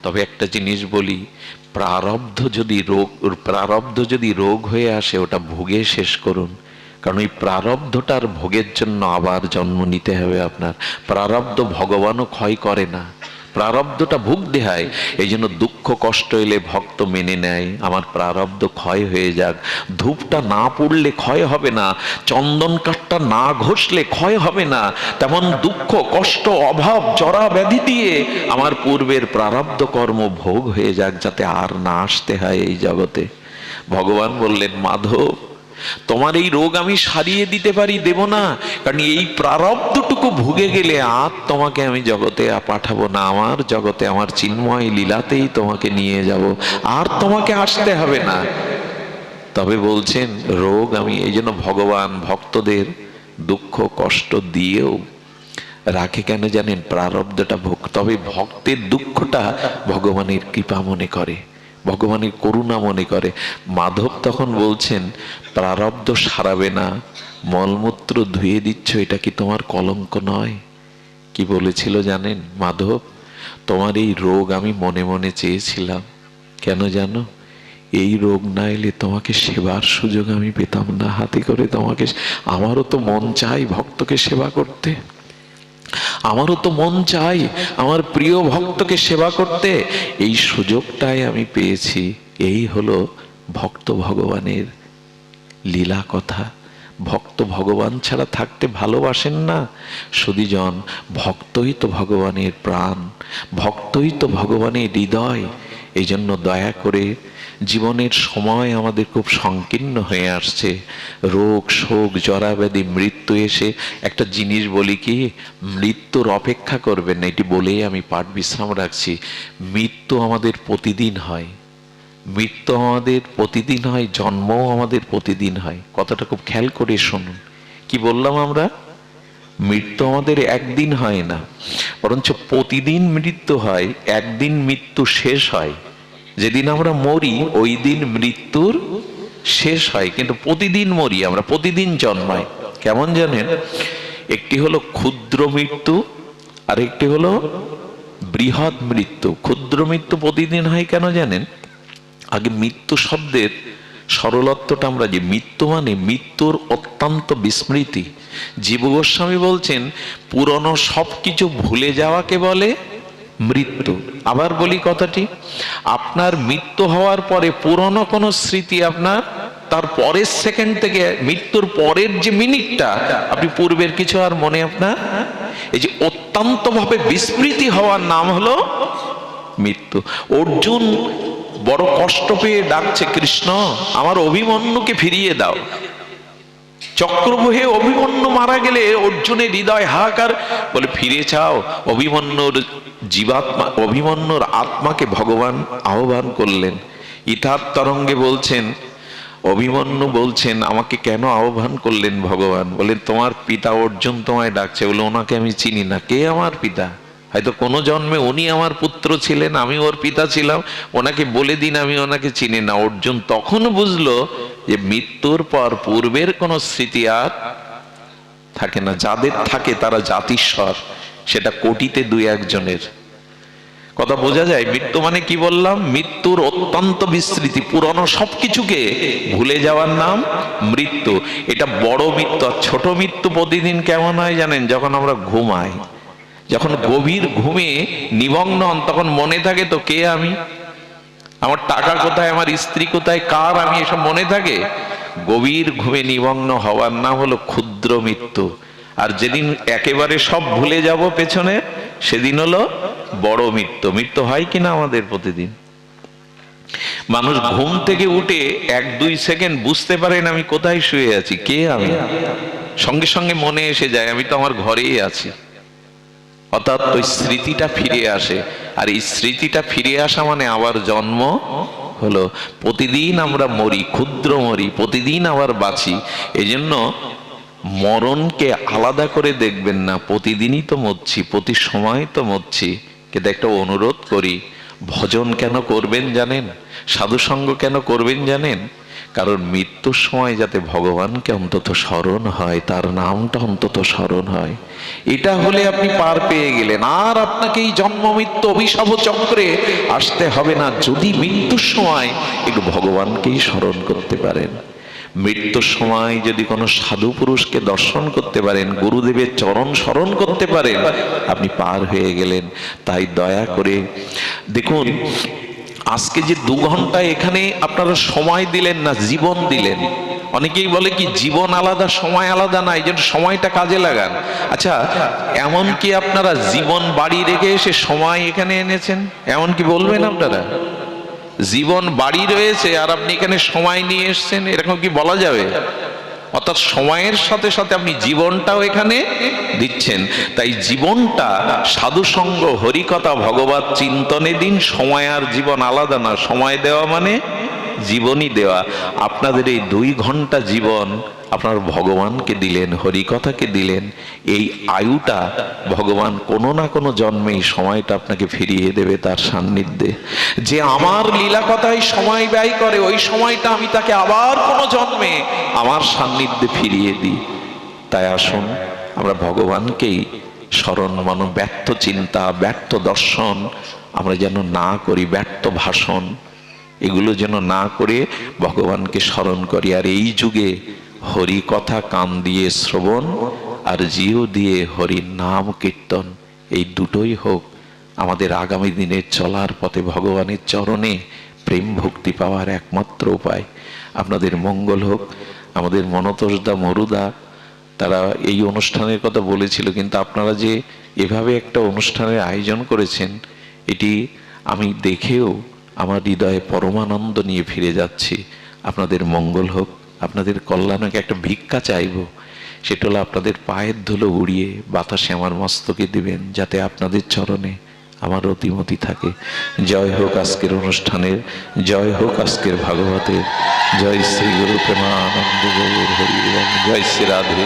তবে একটা জিনিস বলি, প্রারব্ধ যদি রোগ হয়ে আসে ওটা ভোগে শেষ করুন। কারণ এই প্রারব্ধটার ভোগের জন্য আবার জন্ম নিতে হবে আপনার। প্রারব্ধ ভগবানও ক্ষয় করে না, প্রারব্ধটা ভোগ দেহায়। এই জন্য দুঃখ কষ্ট এলে ভক্ত মেনে নেয়, আমার প্রারব্ধ ক্ষয় হয়ে যাক। ধূপটা না পড়লে ক্ষয় হবে না, চন্দন কাঠটা না ঘষলে ক্ষয় হবে না, তেমন দুঃখ কষ্ট অভাব জরা ব্যাধি দিয়ে আমার পূর্বের প্রারব্ধ কর্ম ভোগ হয়ে যাক, যাতে আর না আসতে হয় এই জগতে। ভগবান বললেন, মাধব তোমার এই রোগ আমি সারিয়ে দিতে পারি, দেব না, কারণ এই প্রারব্ধটুকু ভুগে গেলে আর তোমাকে আমি জগতে পাঠাবো না। আমার জগতে আমার চিন্ময় লীলাতেই তোমাকে নিয়ে যাব, আর তোমাকে আসতে হবে না। তবে বলছেন রোগ আমি, এই জন্য ভগবান ভক্তদের দুঃখ কষ্ট দিয়েও রাখে কেন জানেন? প্রারব্ধটা ভোগ। তবে ভক্তের দুঃখটা ভগবানের কৃপা মনে করে, ভগবানের করুণা মনে করে। মাধব তখন বলছেন, প্রারব্ধ সারাবে না, মলমূত্র ধুয়ে দিচ্ছ, এটা কি তোমার কলঙ্ক নয়? কি বলেছিল জানেন মাধব? তোমার এই রোগ আমি মনে মনে চেয়েছিলাম, কেন জানো? এই রোগ না এলে তোমাকে সেবার সুযোগ আমি পেতাম না হাতে করে তোমাকে। আমারও তো মন চাই ভক্তকে সেবা করতে, আমারও তো মন চাই আমার প্রিয় ভক্তকে সেবা করতে। এই সুযোগটাই আমি পেয়েছি। এই হলো ভক্ত ভগবানের লীলা কথা। ভক্ত ভগবান ছাড়া থাকতে ভালোবাসেন না সুধীজন। ভক্তই তো ভগবানের প্রাণ, ভক্তই তো ভগবানের হৃদয়। এই জন্য দয়া করে, জীবনের সময় আমাদের খুব সংকীর্ণ হয়ে আসছে, রোগ শোক জরাব্যাধি মৃত্যু এসে একটা জিনিস বলি কি, মৃত্যুর অপেক্ষা করবেন না, এটি বলেই আমি পাঠ বিশ্রাম রাখছি। মৃত্যু আমাদের প্রতিদিন হয়, মৃত্যু আমাদের প্রতিদিন হয়, জন্মও আমাদের প্রতিদিন হয়। কথাটা খুব খেয়াল করে শুনুন। কি বললাম আমরা? মৃত্যু আমাদের একদিন হয় না, বরঞ্চ প্রতিদিন মৃত্যু হয়। একদিন মৃত্যু শেষ হয়, যেদিন আমরা মরি ওই দিন মৃত্যুর শেষ হয়, কিন্তু প্রতিদিন মরি আমরা, প্রতিদিন জন্মাই। কেমন জানেন? একটি হলো ক্ষুদ্র মৃত্যু, আর একটি হলো বৃহৎ মৃত্যু। ক্ষুদ্র মৃত্যু প্রতিদিন হয় কেন জানেন? আগে মৃত্যু শব্দের সরলত্বটা আমরা, যে মৃত্যু মানে মৃত্যুর অত্যন্ত বিস্মৃতি। জীব গোস্বামী বলছেন, পুরনো সবকিছু ভুলে যাওয়াকে বলে মৃত্যু। আবার বলি কথাটি, আপনার মৃত্যু হওয়ার পরে পুরনো কোনো স্মৃতি আপনার তার পরের সেকেন্ড থেকে মৃত্যুর পরের যে মিনিটটা আপনি পূর্বের কিছু আর মনে আপনার, এই যে অত্যন্ত ভাবে বিস্মৃতি হওয়ার নাম হলো মৃত্যু। অর্জুন বড় কষ্ট পেয়ে ডাকছে, কৃষ্ণ আমার অভিমন্যুকে ফিরিয়ে দাও। চক্রবহে অভিমন্যু মারা গেলে অর্জুনের হৃদয় হাহাকার, বলে ফিরে চাও। অভিমন্যুর জীবাত্মা, অভিমন্যুর আত্মাকে ভগবান আহ্বান করলেন। ইথার তরঙ্গে বলছেন, অভিমন্যু বলছেন, আমাকে কেন আহ্বান করলেন ভগবান? বলেন, তোমার পিতা অর্জুন তোমায় ডাকছে। বলে, ওনাকে আমি চিনি না। কে আমার পিতা? হয়তো কোনো জন্মে উনি আমার পুত্র ছিলেন, আমি ওর পিতা ছিলাম, ওনাকে বলে দিন আমি ওনাকে চিনি না। অর্জুন তখন বুঝলো যে মৃত্যুর পর পূর্বের কোনো স্মৃতি আর থাকে না। যাদের থাকে তারা জাতিস্বর, সেটা কোটিতে দুই একজনের। কথা বোঝা যায়? মৃত্যু মানে কি বললাম? মৃত্যুর অত্যন্ত বিস্মৃতি, পুরনো সবকিছুকে ভুলে যাওয়ার নাম মৃত্যু। এটা বড় মৃত্যু। আর ছোট মৃত্যু প্রতিদিন কেমন হয় জানেন? যখন আমরা ঘুমাই, যখন গভীর ঘুমে নিমগ্ন হন, তখন মনে থাকে তো কে আমি, আমার টাকা কোথায়, আমার স্ত্রী কোথায়, কার আমি, এসব মনে থাকে। গভীর ঘুমে নিমগ্ন হওয়ার নাম হলো ক্ষুদ্র মৃত্যু। আর যেদিন একেবারে সব ভুলে যাব পেছনে, সেদিন হলো বড় মৃত্যু। মৃত্যু হয় কিনা আমাদের প্রতিদিন? মানুষ ঘুম থেকে উঠে 1-2 সেকেন্ড বুঝতে পারেন আমি কোথায় শুয়ে আছি, কে আমি, সঙ্গে সঙ্গে মনে এসে যায় আমি তো আমার ঘরেই আছি। অর্থাৎ ওই স্মৃতিটা ফিরে আসে। আর এই স্মৃতিটা ফিরে আসা মানে আবার জন্ম হলো। প্রতিদিন আমরা মরি, ক্ষুদ্র মরি, প্রতিদিন আবার বাঁচি। এই জন্য মরণকে আলাদা করে দেখবেন না, প্রতিদিনই তো মরছি, প্রতি সময় তো মরছি। কিন্তু একটা অনুরোধ করি, ভজন কেন করবেন জানেন? সাধুসঙ্গ কেন করবেন জানেন? কারণ মৃত্যুর সময় যাতে ভগবানকে অন্তত স্মরণ হয়, তার নামটা অন্তত স্মরণ হয়, এটা হলে আপনি পার পেয়ে গেলেন। আর আপনাকে এই জন্ম মৃত্যু অভিশাপ চক্রে আসতে হবে না, যদি মৃত্যুর সময় একটু ভগবানকেই স্মরণ করতে পারেন। মৃত্যুর সময় যদি কোনো সাধু পুরুষকে দর্শন করতে পারেন, গুরুদেবের চরণ স্মরণ করতে পারেন, আপনি পার হয়ে গেলেন। তাই দয়া করে দেখুন, আজকে যে 2 ঘন্টা এখানে আপনারা সময় দিলেন না, জীবন দিলেন। অনেকেই বলে কি জীবন আলাদা সময় আলাদা, না, এই জন্য সময়টা কাজে লাগান। আচ্ছা, এমন কি আপনারা জীবন বাড়ি রেখে এসে সময় এখানে এনেছেন? এমন কি বলবেন আপনারা? জীবন বাড়ি রয়েছে আর আপনি এখানে সময় নিয়ে এসেছেন, এরকম কি বলা যাবে? অর্থাৎ সময়ের সাথে সাথে আপনি জীবনটাও এখানে দিচ্ছেন। তাই জীবনটা সাধুসঙ্গ, হরিকথা, ভগবত চিন্তনে দিন। সময় আর জীবন আলাদা না, সময় দেওয়া মানে জীবনই দেওয়া। আপনাদের এই 2 ঘন্টা জীবন আপনার ভগবানকে দিলেন, হরিকথাকে দিলেন। এই আয়ুটা ভগবান কোনো না কোনো জন্মে এই সময়টা আপনাকে ফিরিয়ে দেবে তার সান্নিধ্যে। যে আমার লীলা কথায় সময় ব্যয় করে, ওই সময়টা আমি তাকে আবার কোনো জন্মে আমার সান্নিধ্যে ফিরিয়ে দিই। তাই আসুন আমরা ভগবানকেই স্মরণ মন, ব্যর্থ চিন্তা, ব্যর্থ দর্শন আমরা যেন না করি, ব্যর্থ ভাষণ এগুলো যেন না করে ভগবানকে স্মরণ করি। আর এই যুগে হরি কথা কান দিয়ে শ্রবণ আর জিউ দিয়ে হরির নাম কীর্তন, এই দুটোই হোক আমাদের আগামী দিনের চলার পথে ভগবানের চরণে প্রেম ভক্তি পাওয়ার একমাত্র উপায়। আপনাদের মঙ্গল হোক। আমাদের মনতোষদা, মরুদা তারা এই অনুষ্ঠানের কথা বলেছিল, কিন্তু আপনারা যে এভাবে একটা অনুষ্ঠানের আয়োজন করেছেন, এটি আমি দেখেও আমার হৃদয়ে পরমানন্দ নিয়ে ফিরে যাচ্ছি। আপনাদের মঙ্গল হোক, আপনাদের কল্যাণকে একটা ভিক্ষা চাইব, সেটা হলো আপনাদের পায়ের ধুলো উড়িয়ে বাতাসে আমার মস্তকে দিবেন, যাতে আপনাদের চরণে আমার অতিমতি থাকে। জয় হোক আজকের অনুষ্ঠানের, জয় হোক আজকের ভাগবতের। জয় শ্রী গুরু প্রেমানন্দ গৌর হরি, জয় শ্রী রাধে।